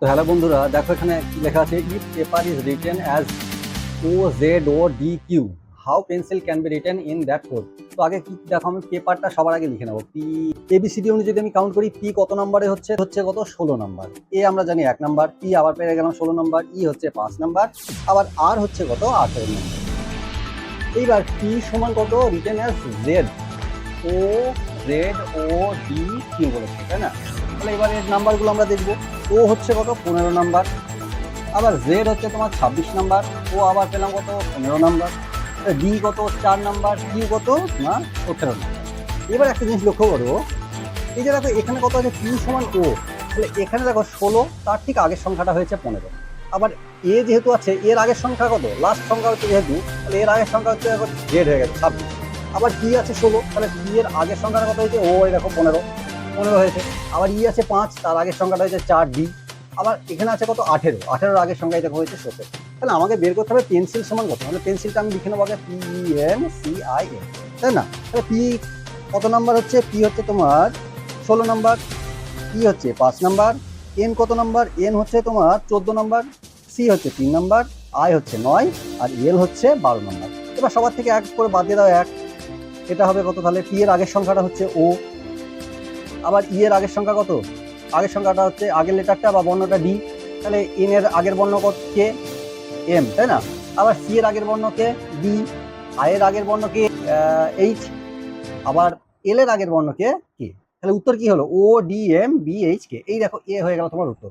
তো হ্যালো বন্ধুরা, দেখো এখানে কি লেখা আছে, if paper is written as OZODQ, how pencil can be written in that code. তো আগে কি দেখো, আমি পেপারটা সবার আগে লিখে নেবো। পি ABCD অনুযায়ী যদি আমি কাউন্ট করি, পি কত নম্বরে হচ্ছে হচ্ছে কত 16 নাম্বার, এ আমরা জানি 1 নাম্বার, পি আবার পেয়ে গেলাম 16 নাম্বার, ই হচ্ছে 5 নাম্বার, আবার আর হচ্ছে কত 18 নাম্বার। এইবার পি সমান কত রিটেন অ্যাজ জেড, OZODQ বলেছে, তাই না? তাহলে এবার এর নাম্বারগুলো আমরা দেখবো। ও হচ্ছে কত 15 নাম্বার, আবার জেড হচ্ছে তোমার 26 নাম্বার, ও আবার পেলাম কত 15 নাম্বার, ডি কত 4 নাম্বার, কিউ কত না 17 নাম্বার। এবার একটা জিনিস লক্ষ্য করো, এই যে দেখো এখানে কত আছে কিউ সমান ও, তাহলে এখানে দেখো 16, তার ঠিক আগের সংখ্যাটা হয়েছে 15। আবার এ যেহেতু আছে, এর আগের সংখ্যা কত, লাস্ট সংখ্যা হচ্ছে যেহেতু, তাহলে এর আগের সংখ্যা হচ্ছে দেখো জেড হয়ে গেছে 26। আবার পি আছে 16, তাহলে পি এর আগের সংখ্যাটা কত হয়েছে, ও এই দেখো 15 হয়েছে। আবার ই আছে 5, তার আগের সংখ্যাটা হয়েছে 4, ডি। আবার এখানে আছে কত 18 আগের সংখ্যায় দেখো হয়েছে 17। তাহলে আমাকে বের করতে হবে পেন্সিল সমান কত, মানে পেন্সিলটা আমি লিখে নেবো আগে PENCIL, তাই না? তাহলে পি কত নাম্বার হচ্ছে, পি হচ্ছে তোমার 16 নাম্বার, ই হচ্ছে 5 নাম্বার, এন কত নাম্বার, এন হচ্ছে তোমার 14 নাম্বার, সি হচ্ছে 3 নাম্বার, আই হচ্ছে 9, আর এল হচ্ছে 12 নাম্বার। এবার সবার থেকে এক করে বাদ দিয়ে দাও 1, এটা হবে কত, তাহলে পি এর আগের সংখ্যাটা হচ্ছে ও, আবার ই এর আগের সংখ্যা কত, আগের সংখ্যাটা হচ্ছে আগের লেটারটা বা বর্ণটা ডি, তাহলে এন এর আগের বর্ণ কে এম, তাই না? আবার সি এর আগের বর্ণ কে ডি, আই এর আগের বর্ণ কে এইচ, আবার এল এর আগের বর্ণ কে কে। তাহলে উত্তর কি হলো, ODMBHK। এই দেখো এ হয়ে গেল তোমার উত্তর।